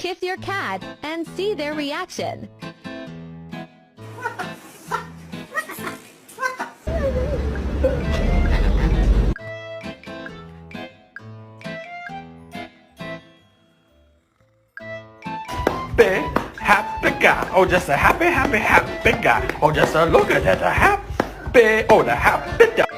Kiss your cat and see their reaction. Big happy guy. Oh, just a happy, happy, happy guy. Oh, just a look at that happy. Oh, the happy guy.